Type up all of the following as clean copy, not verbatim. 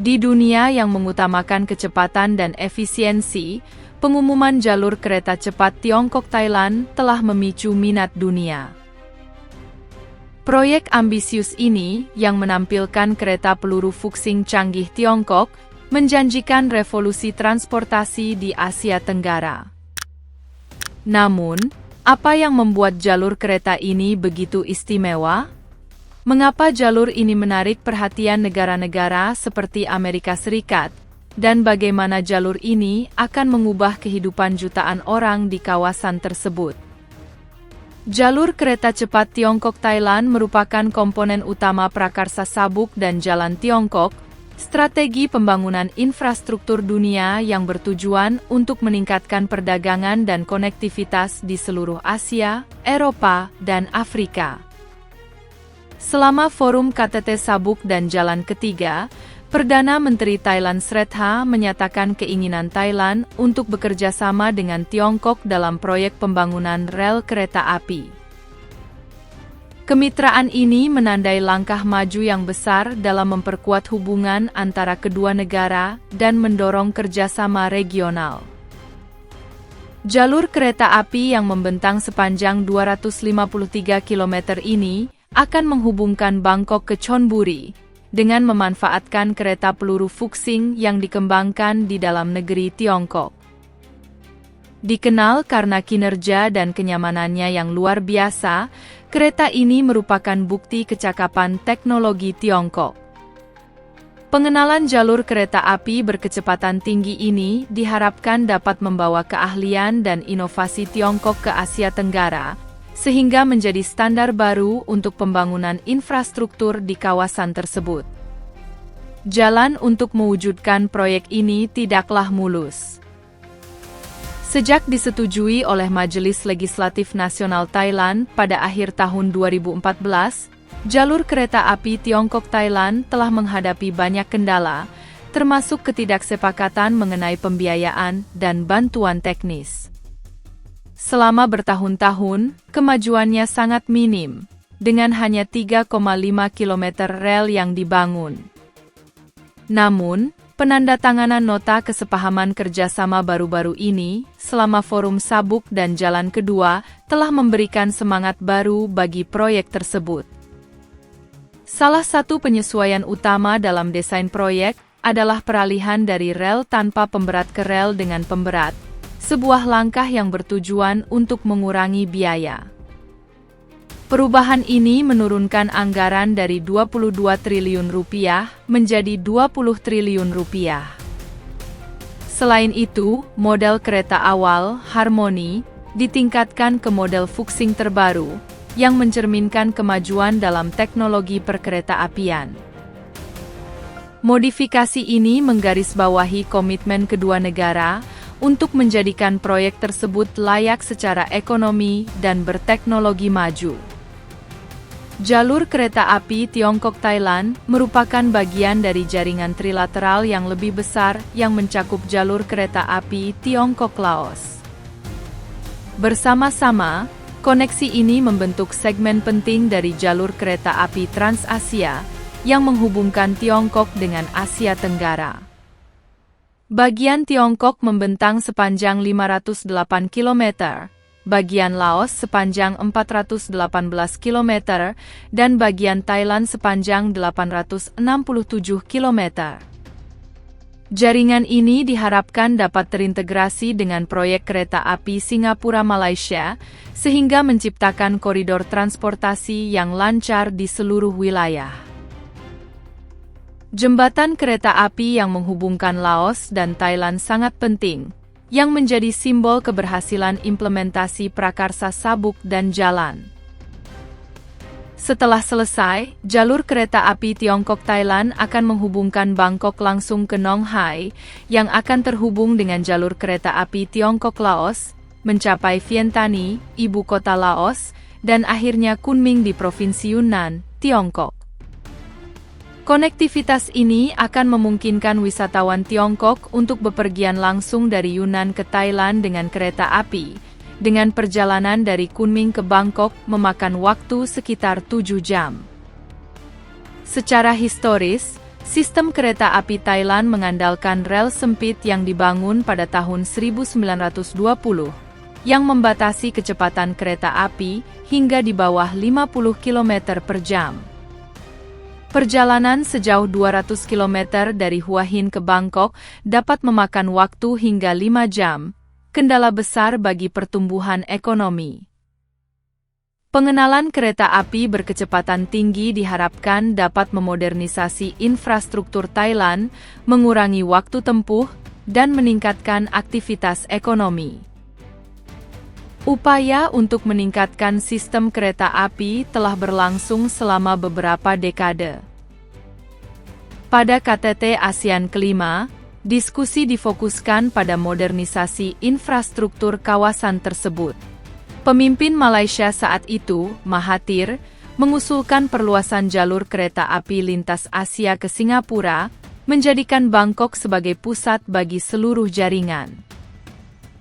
Di dunia yang mengutamakan kecepatan dan efisiensi, pengumuman jalur kereta cepat Tiongkok-Thailand telah memicu minat dunia. Proyek ambisius ini, yang menampilkan kereta peluru Fuxing canggih Tiongkok, menjanjikan revolusi transportasi di Asia Tenggara. Namun, apa yang membuat jalur kereta ini begitu istimewa? Mengapa jalur ini menarik perhatian negara-negara seperti Amerika Serikat, dan bagaimana jalur ini akan mengubah kehidupan jutaan orang di kawasan tersebut? Jalur kereta cepat Tiongkok-Thailand merupakan komponen utama prakarsa sabuk dan jalan Tiongkok, strategi pembangunan infrastruktur dunia yang bertujuan untuk meningkatkan perdagangan dan konektivitas di seluruh Asia, Eropa, dan Afrika. Selama forum KTT Sabuk dan Jalan ketiga, Perdana Menteri Thailand Srettha menyatakan keinginan Thailand untuk bekerja sama dengan Tiongkok dalam proyek pembangunan rel kereta api. Kemitraan ini menandai langkah maju yang besar dalam memperkuat hubungan antara kedua negara dan mendorong kerjasama regional. Jalur kereta api yang membentang sepanjang 253 km ini akan menghubungkan Bangkok ke Chonburi, dengan memanfaatkan kereta peluru Fuxing yang dikembangkan di dalam negeri Tiongkok. Dikenal karena kinerja dan kenyamanannya yang luar biasa, kereta ini merupakan bukti kecakapan teknologi Tiongkok. Pengenalan jalur kereta api berkecepatan tinggi ini diharapkan dapat membawa keahlian dan inovasi Tiongkok ke Asia Tenggara, sehingga menjadi standar baru untuk pembangunan infrastruktur di kawasan tersebut. Jalan untuk mewujudkan proyek ini tidaklah mulus. Sejak disetujui oleh Majelis Legislatif Nasional Thailand pada akhir tahun 2014, jalur kereta api Tiongkok-Thailand telah menghadapi banyak kendala, termasuk ketidaksepakatan mengenai pembiayaan dan bantuan teknis. Selama bertahun-tahun, kemajuannya sangat minim, dengan hanya 3,5 km rel yang dibangun. Namun, penandatanganan nota kesepahaman kerjasama baru-baru ini, selama forum sabuk dan jalan kedua, telah memberikan semangat baru bagi proyek tersebut. Salah satu penyesuaian utama dalam desain proyek adalah peralihan dari rel tanpa pemberat ke rel dengan pemberat, sebuah langkah yang bertujuan untuk mengurangi biaya. Perubahan ini menurunkan anggaran dari 22 triliun rupiah menjadi 20 triliun rupiah. Selain itu, model kereta awal, Harmony, ditingkatkan ke model Fuxing terbaru, yang mencerminkan kemajuan dalam teknologi perkereta-apian. Modifikasi ini menggarisbawahi komitmen kedua negara untuk menjadikan proyek tersebut layak secara ekonomi dan berteknologi maju. Jalur kereta api Tiongkok-Thailand merupakan bagian dari jaringan trilateral yang lebih besar yang mencakup jalur kereta api Tiongkok-Laos. Bersama-sama, koneksi ini membentuk segmen penting dari jalur kereta api Trans-Asia yang menghubungkan Tiongkok dengan Asia Tenggara. Bagian Tiongkok membentang sepanjang 508 km, bagian Laos sepanjang 418 km, dan bagian Thailand sepanjang 867 km. Jaringan ini diharapkan dapat terintegrasi dengan proyek kereta api Singapura-Malaysia, sehingga menciptakan koridor transportasi yang lancar di seluruh wilayah. Jembatan kereta api yang menghubungkan Laos dan Thailand sangat penting, yang menjadi simbol keberhasilan implementasi prakarsa sabuk dan jalan. Setelah selesai, jalur kereta api Tiongkok-Thailand akan menghubungkan Bangkok langsung ke Nong Hai, yang akan terhubung dengan jalur kereta api Tiongkok-Laos, mencapai Vientiane, ibu kota Laos, dan akhirnya Kunming di Provinsi Yunnan, Tiongkok. Konektivitas ini akan memungkinkan wisatawan Tiongkok untuk bepergian langsung dari Yunnan ke Thailand dengan kereta api, dengan perjalanan dari Kunming ke Bangkok memakan waktu sekitar 7 jam. Secara historis, Sistem kereta api Thailand mengandalkan rel sempit yang dibangun pada tahun 1920, yang membatasi kecepatan kereta api hingga di bawah 50 km per jam. Perjalanan sejauh 200 km dari Hua Hin ke Bangkok dapat memakan waktu hingga 5 jam, kendala besar bagi pertumbuhan ekonomi. Pengenalan kereta api berkecepatan tinggi diharapkan dapat memodernisasi infrastruktur Thailand, mengurangi waktu tempuh, dan meningkatkan aktivitas ekonomi. Upaya untuk meningkatkan sistem kereta api telah berlangsung selama beberapa dekade. Pada KTT ASEAN kelima, diskusi difokuskan pada modernisasi infrastruktur kawasan tersebut. Pemimpin Malaysia saat itu, Mahathir, mengusulkan perluasan jalur kereta api lintas Asia ke Singapura, menjadikan Bangkok sebagai pusat bagi seluruh jaringan.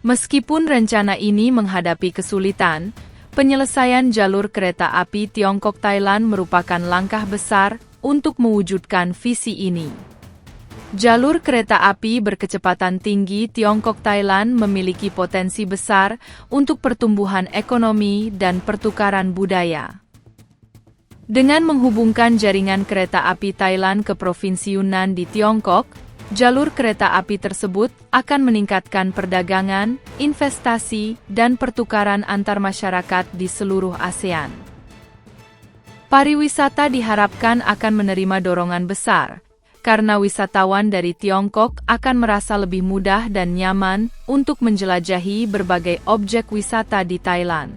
Meskipun rencana ini menghadapi kesulitan, penyelesaian jalur kereta api Tiongkok-Thailand merupakan langkah besar untuk mewujudkan visi ini. Jalur kereta api berkecepatan tinggi Tiongkok-Thailand memiliki potensi besar untuk pertumbuhan ekonomi dan pertukaran budaya. Dengan menghubungkan jaringan kereta api Thailand ke Provinsi Yunnan di Tiongkok, jalur kereta api tersebut akan meningkatkan perdagangan, investasi, dan pertukaran antar masyarakat di seluruh ASEAN. Pariwisata diharapkan akan menerima dorongan besar, karena wisatawan dari Tiongkok akan merasa lebih mudah dan nyaman untuk menjelajahi berbagai objek wisata di Thailand.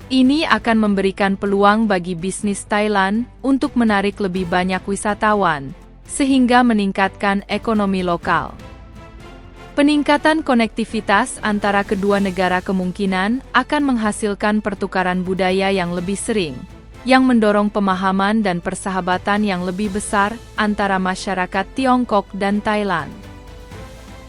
Ini akan memberikan peluang bagi bisnis Thailand untuk menarik lebih banyak wisatawan, sehingga meningkatkan ekonomi lokal. Peningkatan konektivitas antara kedua negara kemungkinan akan menghasilkan pertukaran budaya yang lebih sering, yang mendorong pemahaman dan persahabatan yang lebih besar antara masyarakat Tiongkok dan Thailand.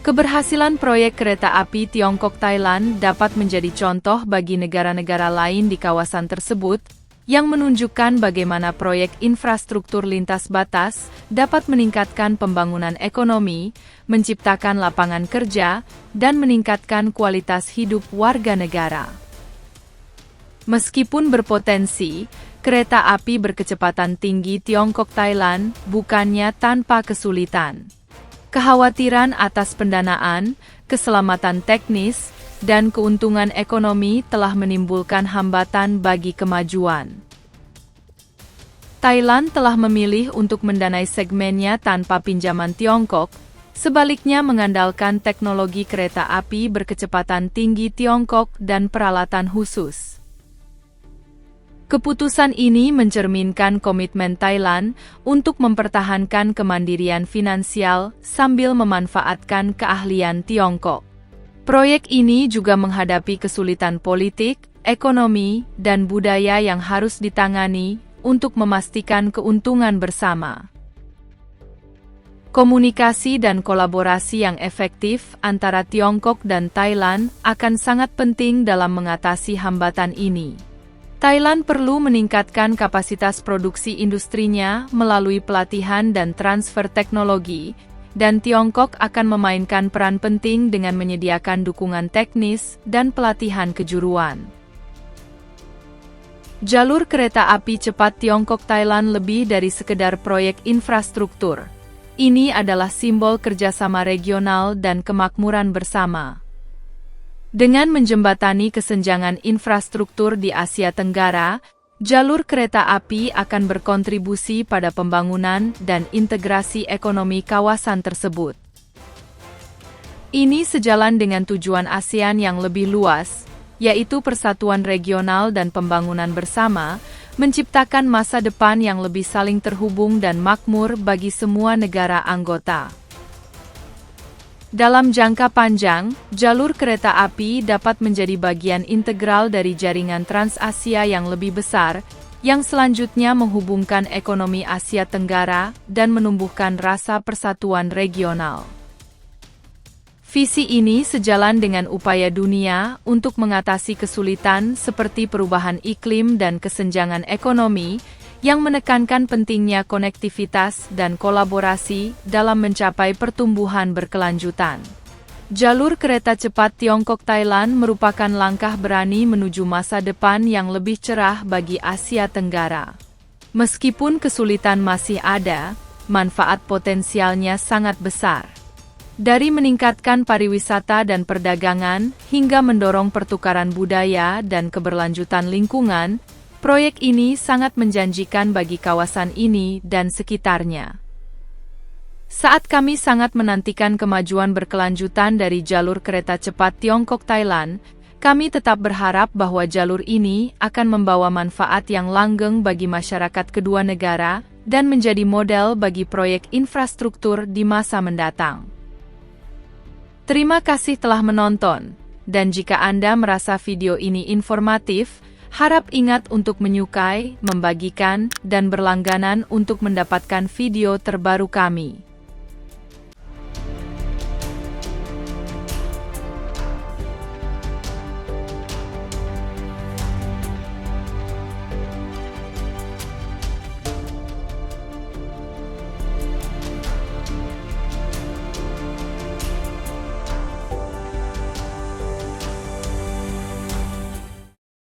Keberhasilan proyek kereta api Tiongkok-Thailand dapat menjadi contoh bagi negara-negara lain di kawasan tersebut, yang menunjukkan bagaimana proyek infrastruktur lintas batas dapat meningkatkan pembangunan ekonomi, menciptakan lapangan kerja, dan meningkatkan kualitas hidup warga negara. Meskipun berpotensi, kereta api berkecepatan tinggi Tiongkok-Thailand bukannya tanpa kesulitan. Kekhawatiran atas pendanaan, keselamatan teknis, dan keuntungan ekonomi telah menimbulkan hambatan bagi kemajuan. Thailand telah memilih untuk mendanai segmennya tanpa pinjaman Tiongkok, sebaliknya mengandalkan teknologi kereta api berkecepatan tinggi Tiongkok dan peralatan khusus. Keputusan ini mencerminkan komitmen Thailand untuk mempertahankan kemandirian finansial sambil memanfaatkan keahlian Tiongkok. Proyek ini juga menghadapi kesulitan politik, ekonomi, dan budaya yang harus ditangani untuk memastikan keuntungan bersama. Komunikasi dan kolaborasi yang efektif antara Tiongkok dan Thailand akan sangat penting dalam mengatasi hambatan ini. Thailand perlu meningkatkan kapasitas produksi industrinya melalui pelatihan dan transfer teknologi, dan Tiongkok akan memainkan peran penting dengan menyediakan dukungan teknis dan pelatihan kejuruan. Jalur kereta api cepat Tiongkok-Thailand lebih dari sekedar proyek infrastruktur. Ini adalah simbol kerjasama regional dan kemakmuran bersama. Dengan menjembatani kesenjangan infrastruktur di Asia Tenggara, jalur kereta api akan berkontribusi pada pembangunan dan integrasi ekonomi kawasan tersebut. Ini sejalan dengan tujuan ASEAN yang lebih luas, yaitu persatuan regional dan pembangunan bersama, menciptakan masa depan yang lebih saling terhubung dan makmur bagi semua negara anggota. Dalam jangka panjang, jalur kereta api dapat menjadi bagian integral dari jaringan Trans-Asia yang lebih besar, yang selanjutnya menghubungkan ekonomi Asia Tenggara dan menumbuhkan rasa persatuan regional. Visi ini sejalan dengan upaya dunia untuk mengatasi kesulitan seperti perubahan iklim dan kesenjangan ekonomi, yang menekankan pentingnya konektivitas dan kolaborasi dalam mencapai pertumbuhan berkelanjutan. Jalur kereta cepat Tiongkok-Thailand merupakan langkah berani menuju masa depan yang lebih cerah bagi Asia Tenggara. Meskipun kesulitan masih ada, manfaat potensialnya sangat besar. Dari meningkatkan pariwisata dan perdagangan, hingga mendorong pertukaran budaya dan keberlanjutan lingkungan, proyek ini sangat menjanjikan bagi kawasan ini dan sekitarnya. Saat kami sangat menantikan kemajuan berkelanjutan dari jalur kereta cepat Tiongkok-Thailand, kami tetap berharap bahwa jalur ini akan membawa manfaat yang langgeng bagi masyarakat kedua negara dan menjadi model bagi proyek infrastruktur di masa mendatang. Terima kasih telah menonton, dan jika Anda merasa video ini informatif, harap ingat untuk menyukai, membagikan, dan berlangganan untuk mendapatkan video terbaru kami.